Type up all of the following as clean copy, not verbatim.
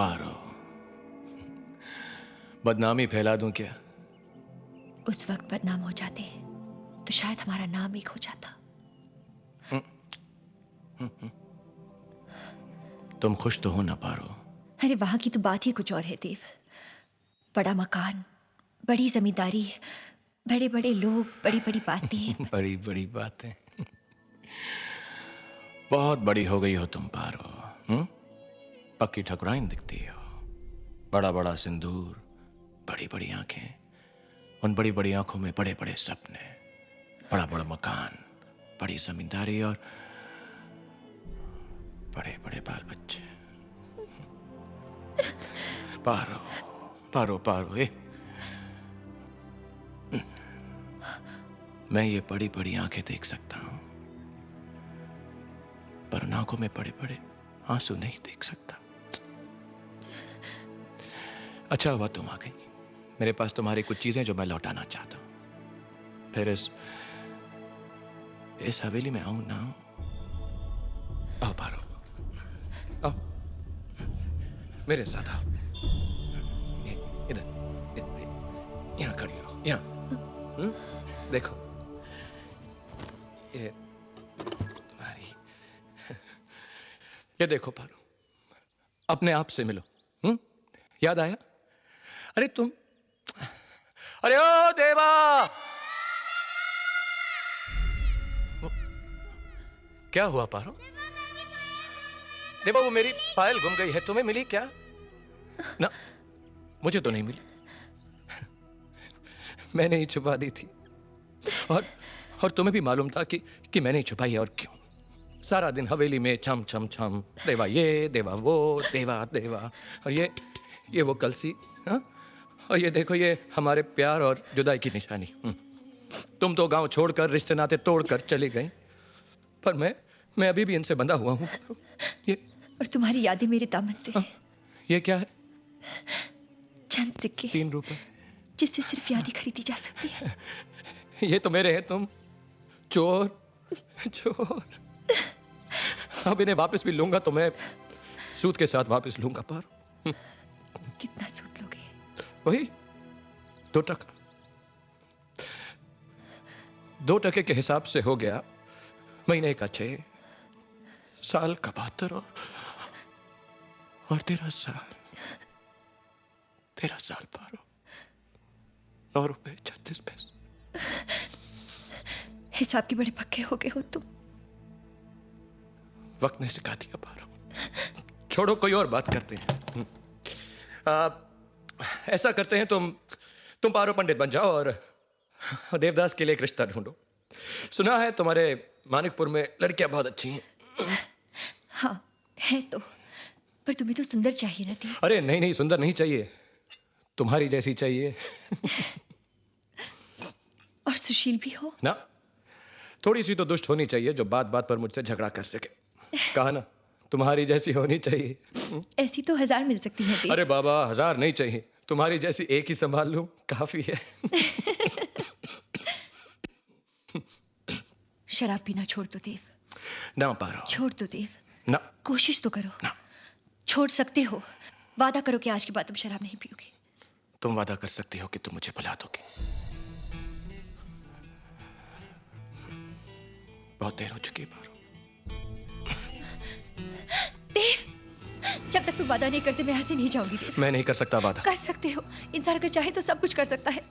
पारो, बदनामी फैला दूं क्या? उस वक्त बदनाम हो जाते तो शायद हमारा नाम एक हो जाता। तुम खुश तो हो ना पारो? अरे वहां की तो बात ही कुछ और है देव। बड़ा मकान, बड़ी जमींदारी, बड़े बड़े लोग, बड़ी बड़ी बातें। बड़ी बड़ी बातें। बहुत बड़ी हो गई हो तुम पारो। पक्की ठकुराइन दिखती हो, बड़ा बड़ा सिंदूर, बड़ी बड़ी आंखें, उन बड़ी बड़ी आंखों में बड़े बड़े सपने, बड़ा बड़ा मकान, बड़ी जमींदारी और बड़े बड़े बाल बच्चे। पारो पारो पारो, मैं ये बड़ी बड़ी आंखें देख सकता हूं, पर उन आंखों में बड़े बड़े आंसू नहीं देख सकता। अच्छा हुआ तुम आ गई। मेरे पास तुम्हारी कुछ चीजें जो मैं लौटाना चाहता हूं। फिर इस हवेली में आऊं ना? आओ पारो, आओ मेरे साथ आओ। इधर, यहां खड़ी रहो, यहां। देखो ये तुम्हारी, ये देखो पारो, अपने आप से मिलो। याद आया? अरे तुम, अरे ओ देवा! क्या हुआ पारो? देवा, वो मेरी पायल गुम गई है, तुम्हें मिली क्या? ना, मुझे तो नहीं मिली। मैंने ही छुपा दी थी, और तुम्हें भी मालूम था कि मैंने ही छुपाई है। और क्यों? सारा दिन हवेली में छम छम छम, देवा ये, देवा वो, देवा देवा। और ये वो कलसी, हाँ? और ये देखो, ये हमारे प्यार और जुदाई की निशानी। तुम तो गांव छोड़कर, रिश्ते नाते तोड़कर चली गई, पर मैं अभी भी इनसे बंधा हुआ हूं। ये और तुम्हारी यादें मेरे दामन से। ये क्या है? चंद सिक्के, 3 रुपए, जिससे सिर्फ यादें खरीदी जा सकती है। ये तो मेरे हैं। तुम चोर, चोर। अब इन्हें वापस भी लूंगा तो मैं सूद के साथ वापस लूंगा। पर कितना सूद लोगे? वही 2 टका। 2 टके के हिसाब से हो गया महीने का 6, साल का 72 और 13 साल। 13 साल पारो, 9 रुपए 36 पैसे। हिसाब के बड़े पक्के हो गए हो तुम। वक्त ने सिखा दिया पारो। छोड़ो, कोई और बात करते हैं। ऐसा करते हैं, तुम पारो पंडित बन जाओ और देवदास के लिए एक रिश्ता ढूंढो। सुना है तुम्हारे मानिकपुर में लड़कियां बहुत अच्छी हैं। हाँ है तो, पर तुम्हें तो सुंदर चाहिए ना देव। अरे नहीं नहीं, सुंदर नहीं चाहिए, तुम्हारी जैसी चाहिए। और सुशील भी हो ना, थोड़ी सी तो दुष्ट होनी चाहिए, जो बात बात पर मुझसे झगड़ा कर सके। कहा ना, तुम्हारी जैसी होनी चाहिए। ऐसी तो 1000 मिल सकती है देव। अरे बाबा, 1000 नहीं चाहिए, तुम्हारी जैसी एक ही संभाल लूं काफी है। शराब पीना छोड़ दो देव। ना पारो, छोड़ दो देव, ना। कोशिश तो करो। ना। छोड़ सकते हो। वादा करो कि आज के बाद तुम शराब नहीं पियोगे। तुम वादा कर सकती हो कि तुम मुझे भुला दोगे? बहुत देर हो चुकी है पारो। देव, जब तक तुम वादा नहीं करते मैं यहाँ से नहीं जाऊंगी देव। मैं नहीं कर सकता वादा। कर सकते हो, इंसान अगर चाहे तो सब कुछ कर सकता है।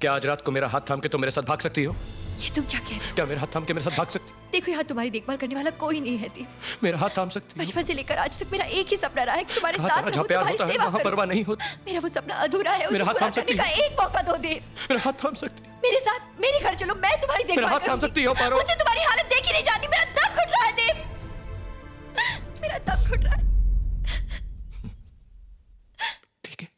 क्या आज रात को मेरा हाथ थाम के तुम मेरे साथ भाग सकती हो? ये तुम क्या कह रहे हो? क्या मेरा हाथ थाम के मेरे साथ भाग सकती? देखो यहाँ तुम्हारी देखभाल करने वाला कोई नहीं है देव। मेरा हाथ थाम सकती हो? बचपन से लेकर आज तक मेरा एक ही सपना रहा है कि तुम्हारे कहा साथ था, रहूं, जहाँ प्यार तुम्हारी होता है सेवा वहाँ करूं। परवाह नहीं होती। मेरा वो सपना अधूरा है, उसे मेरा हाथ पूरा थाम करने सकती का हो? एक मौका दो देव। मेरा हाथ थाम सकती हो? मेरे साथ मेरे घर चलो, मैं तुम्हारी मेरा देखभाल हाथ थाम करूंगी। सकती हो पारो? मुझसे तुम्हारी हालत देखी नहीं जाती, मेरा दम घुट रहा है देव। मेरा दम घुट रहा है। ठीक है,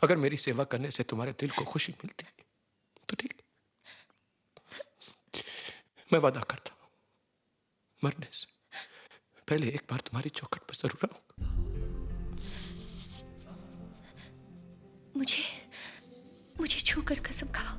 अगर मेरी सेवा करने से तुम्हारे दिल को खुशी मिलती है तो ठीक है। मैं वादा करता हूं, मरने से पहले एक बार तुम्हारी चौखट पर जरूर आऊंगा। मुझे छू कर कसम खाओ।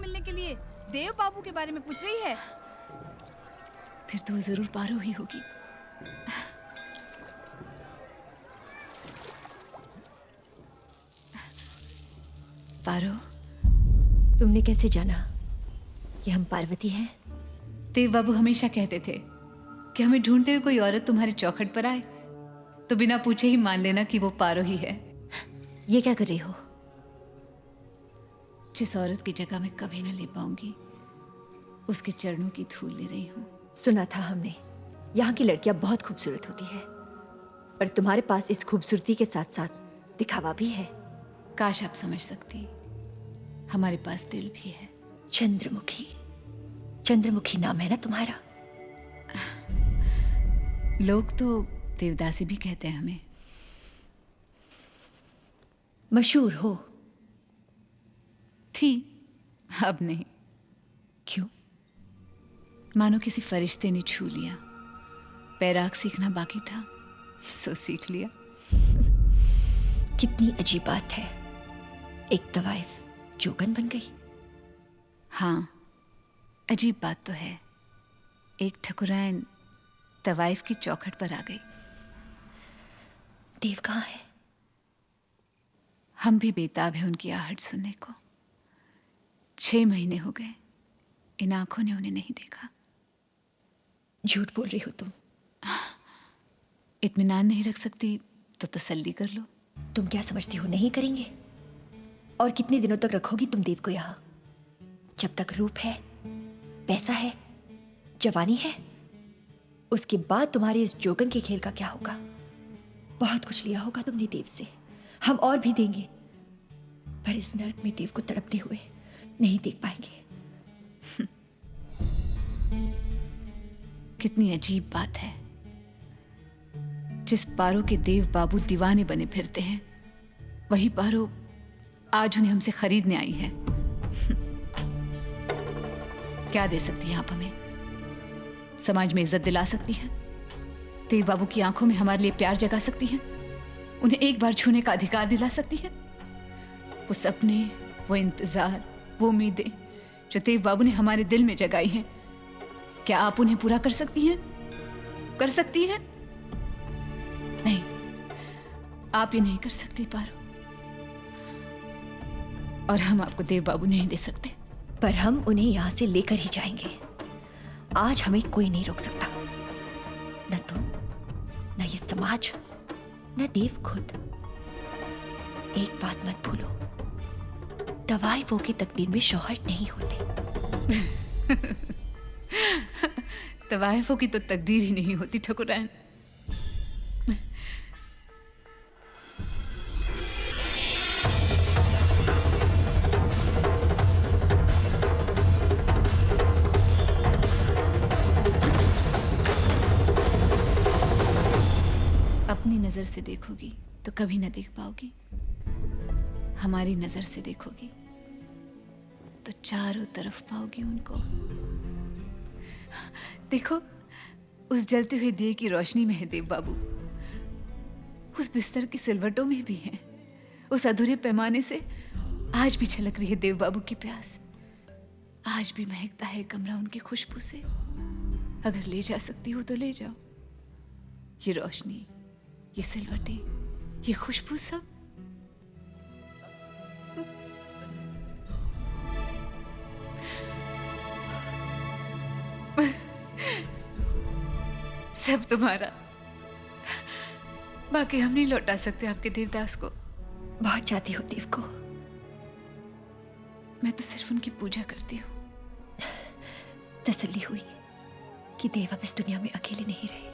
मिलने के लिए देव बाबू के बारे में पूछ रही है। फिर तो वो जरूर पारो ही होगी। पारो, तुमने कैसे जाना कि हम पार्वती हैं? देव बाबू हमेशा कहते थे कि हमें ढूंढते हुए कोई औरत तुम्हारी चौखट पर आए तो बिना पूछे ही मान लेना कि वो पारो ही है। ये क्या कर रही हो? जिस औरत की जगह मैं कभी ना ले पाऊंगी उसके चरणों की धूल ले रही हूँ। सुना था हमने, यहाँ की लड़कियां बहुत खूबसूरत होती है, पर तुम्हारे पास इस खूबसूरती के साथ साथ दिखावा भी है। काश आप समझ सकती, हमारे पास दिल भी है। चंद्रमुखी, चंद्रमुखी नाम है ना तुम्हारा? लोग तो देवदासी भी कहते हैं हमें। मशहूर हो? थी, अब नहीं। क्यों? मानो किसी फरिश्ते ने छू लिया। पैराग सीखना बाकी था, सो सीख लिया। कितनी अजीब बात है, एक तवाइफ जोगन बन गई। हाँ, अजीब बात तो है। एक ठकुराइन तवाइफ की चौखट पर आ गई। देव कहाँ है? हम भी बेताब हैं उनकी आहट सुनने को। 6 महीने हो गए, इन आंखों ने उन्हें नहीं देखा। झूठ बोल रही हो तुम। इत्मीनान नहीं रख सकती तो तसल्ली कर लो। तुम क्या समझती हो नहीं करेंगे? और कितने दिनों तक रखोगी तुम देव को यहाँ? जब तक रूप है, पैसा है, जवानी है, उसके बाद तुम्हारे इस जोगन के खेल का क्या होगा? बहुत कुछ लिया होगा तुमने देव से, हम और भी देंगे, पर इस नर्क में देव को तड़पते हुए नहीं देख पाएंगे। कितनी अजीब बात है, जिस पारो के देव बाबू दीवाने बने फिरते हैं, वही पारो आज उन्हें हमसे खरीदने आई है। क्या दे सकती हैं आप हमें? समाज में इज्जत दिला सकती हैं? देव बाबू की आंखों में हमारे लिए प्यार जगा सकती हैं? उन्हें एक बार छूने का अधिकार दिला सकती हैं? वो सपने, वो इंतजार, वो उम्मीदें जो देव बाबू ने हमारे दिल में जगाई हैं, क्या आप उन्हें पूरा कर सकती हैं? कर सकती हैं? नहीं, आप ये नहीं कर सकती पारो, और हम आपको देव बाबू नहीं दे सकते। पर हम उन्हें यहां से लेकर ही जाएंगे। आज हमें कोई नहीं रोक सकता, न तुम, न ये समाज, न देव खुद। एक बात मत भूलो, तवाइफों की तकदीर में शौहर नहीं होते। तवाइफों की तो तकदीर ही नहीं होती ठकुराइन। अपनी नजर से देखोगी तो कभी ना देख पाओगी, हमारी नजर से देखोगी तो चारों तरफ पाओगी उनको। देखो, उस जलते हुए दिए की रोशनी में है देव बाबू, उस बिस्तर की सिलवटों में भी है, उस अधूरे पैमाने से आज भी छलक रही है देव बाबू की प्यास, आज भी महकता है कमरा उनकी खुशबू से। अगर ले जा सकती हो तो ले जाओ, ये रोशनी, ये सिलवटें, ये खुशबू सब। सब तुम्हारा, बाकी हम नहीं लौटा सकते आपके देवदास को। बहुत चाहती हो देव को? मैं तो सिर्फ उनकी पूजा करती हूँ। तसल्ली हुई कि देव अब इस दुनिया में अकेले नहीं रहे।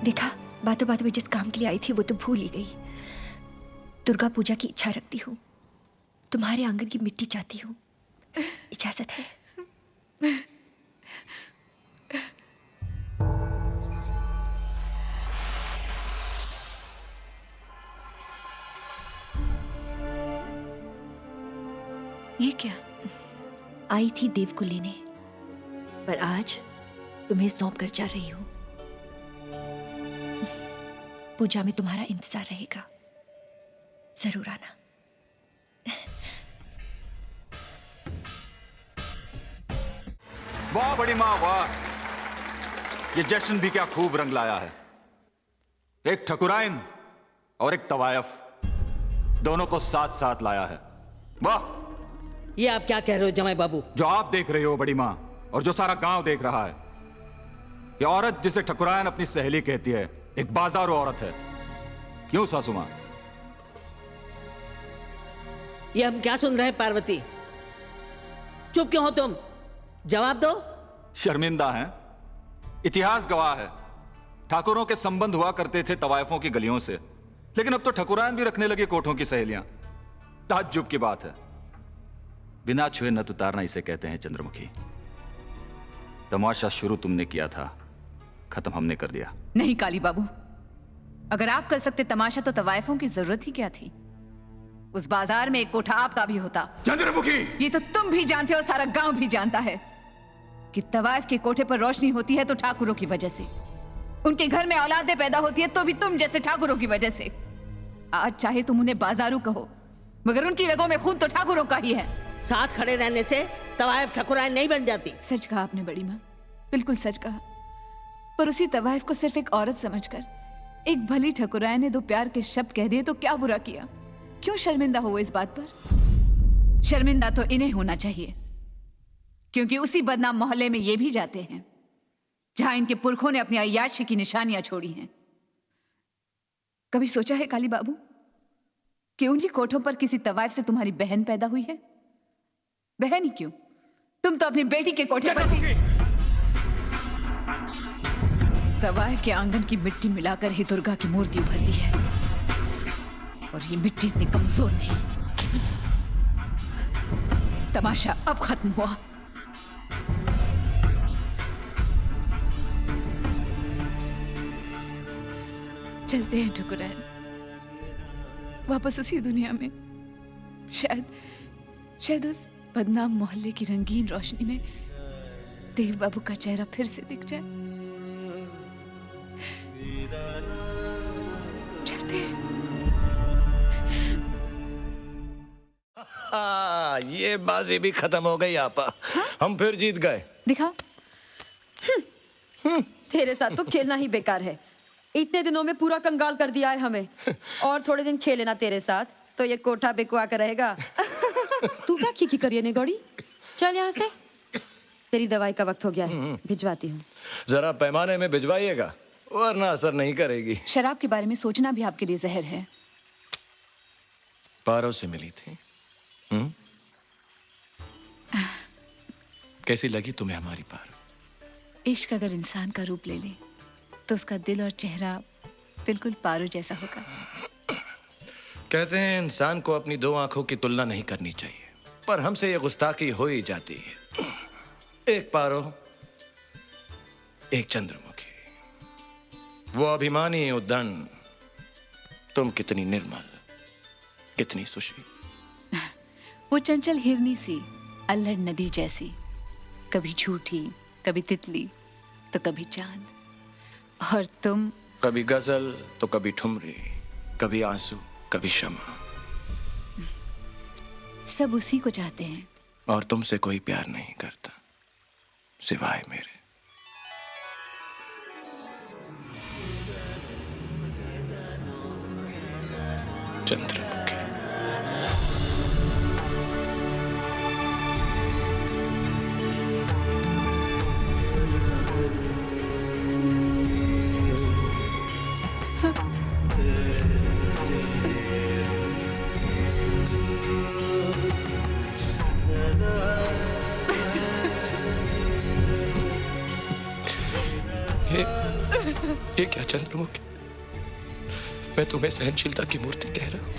देखा, बातों बातों में जिस काम के लिए आई थी वो तो भूल ही गई। दुर्गा पूजा की इच्छा रखती हूँ, तुम्हारे आंगन की मिट्टी चाहती हूँ, इजाजत है? ये क्या? आई थी देव को लेने, पर आज तुम्हें सौंप कर जा रही हूं। पूजा में तुम्हारा इंतजार रहेगा, जरूर आना। वाह बड़ी माँ वाह, ये जश्न भी क्या खूब रंग लाया है। एक ठकुराइन और एक तवायफ, दोनों को साथ साथ लाया है। वाह! ये आप क्या कह रहे हो जमाई बाबू? जो आप देख रहे हो बड़ी माँ, और जो सारा गांव देख रहा है, ये औरत जिसे ठकुराइन अपनी सहेली कहती है, एक बाजारू औरत है। क्यों सासू माँ? ये हम क्या सुन रहे हैं पार्वती? चुप क्यों हो तुम? जवाब दो। शर्मिंदा हैं? इतिहास गवाह है, ठाकुरों के संबंध हुआ करते थे तवायफों की गलियों से, लेकिन अब तो ठकुराइन भी रखने लगे कोठों की सहेलियां। ताज्जुब की बात है। बिना छुए नत उतारना इसे कहते हैं चंद्रमुखी। तमाशा शुरू तुमने किया था, खत्म हमने कर दिया। नहीं काली बाबू, अगर आप कर सकते तमाशा तो तवायफों की जरूरत ही क्या थी? उस बाजार में एक कोठा आपका भी होता। चंद्रमुखी! ये तो तुम भी जानते हो, सारा गांव भी जानता है कि तवायफ के कोठे पर रोशनी होती है तो ठाकुरों की वजह से, उनके घर में औलादें पैदा होती है तो भी तुम जैसे ठाकुरों की वजह से। आज चाहे तुम उन्हें बाजारू कहो, मगर उनकी रगों में खून तो ठाकुरों का ही है। साथ खड़े रहने से तवायफ ठकुराइन नहीं बन जाती। सच कहा आपने बड़ी माँ, बिल्कुल सच कहा। पर उसी तवायफ को सिर्फ एक औरत समझकर एक भली ठकुराइन ने दो प्यार के शब्द कह दिए तो क्या बुरा किया? क्यों शर्मिंदा हो इस बात पर? शर्मिंदा तो इन्हें होना चाहिए, क्योंकि उसी बदनाम मोहल्ले में ये भी जाते हैं जहां इनके पुरखों ने अपनी अय्याशी की निशानियां छोड़ी हैं। कभी सोचा है काली बाबू कि उन्हीं कोठों पर किसी तवायफ से तुम्हारी बहन पैदा हुई है? बहन ही क्यों, तुम तो अपनी बेटी के कोठे पर थी। तवायफ के आंगन की मिट्टी मिलाकर ही दुर्गा की मूर्ति उभरती है, और ये मिट्टी इतनी कमजोर नहीं। तमाशा अब खत्म हुआ। चलते हैं ठकुराइन, वापस उसी दुनिया में। शायद उस बदनाम मोहल्ले की रंगीन रोशनी में देव बाबू का चेहरा फिर से दिख जाए। चलते हैं। ये बाजी भी खत्म हो गई आपा। हम फिर जीत गए। दिखाओ। तेरे साथ तो खेलना ही बेकार है। इतने दिनों में पूरा कंगाल कर दिया है हमें। और थोड़े दिन खेले ना तेरे साथ तो ये कोठा बिकवा कर रहेगा। तू क्या खीखी करिए ने गौड़ी? चल यहाँ से, तेरी दवाई का वक्त हो गया है, भिजवाती हूँ। जरा पैमाने में भिजवाइएगा, वरना असर नहीं करेगी। शराब के बारे में सोचना भी आपके लिए जहर है। पारो से मिली थी। कैसी लगी तुम्हें हमारी पारो? इश्क अगर इंसान का रूप ले ले तो उसका दिल और चेहरा बिल्कुल पारो जैसा होगा। कहते हैं इंसान को अपनी दो आंखों की तुलना नहीं करनी चाहिए, पर हमसे ये गुस्ताखी हो ही जाती है। एक पारो, एक चंद्रमुखी। वो अभिमानी उद्दंड, तुम कितनी निर्मल, कितनी सुशील। वो चंचल हिरनी सी, अल्लड़ नदी जैसी, कभी झूठी, कभी तितली तो कभी चांद। और तुम कभी गजल तो कभी ठुमरी, कभी आंसू, कभी क्षमा। सब उसी को चाहते हैं। और तुमसे कोई प्यार नहीं करता सिवाय मेरे। चंद्रमुखी। ये क्या चंद्रमुखी? मैं तुम्हें सहनशीलता की मूर्ति कह रहा हूं,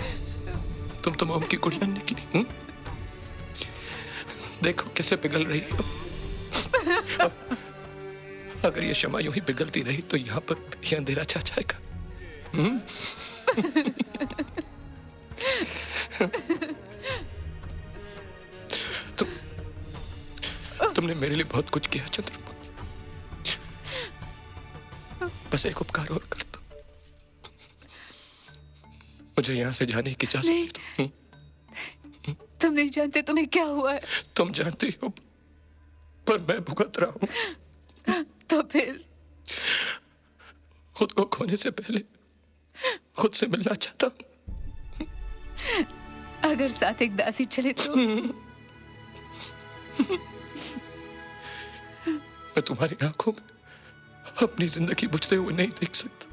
तुम तो मोम की गुड़िया निकली। देखो कैसे पिघल रही हो। अगर ये शमा यूं ही पिघलती रही तो यहाँ पर ये अंधेरा छा जाएगा। तुमने मेरे लिए बहुत कुछ किया चंद्रमुखी, बस एक उपकार और कर दो, मुझे यहाँ से जाने की इजाजत दो। तुम नहीं जानते तुम्हें क्या हुआ है। तुम जानती हो, पर मैं भुगत रहा हूं। तो फिर खुद को खोने से पहले खुद से मिलना चाहता हूं। अगर साथ एक दासी चले तो मैं तुम्हारी आंखों में अपनी जिंदगी बुझते हुए नहीं देख सकता।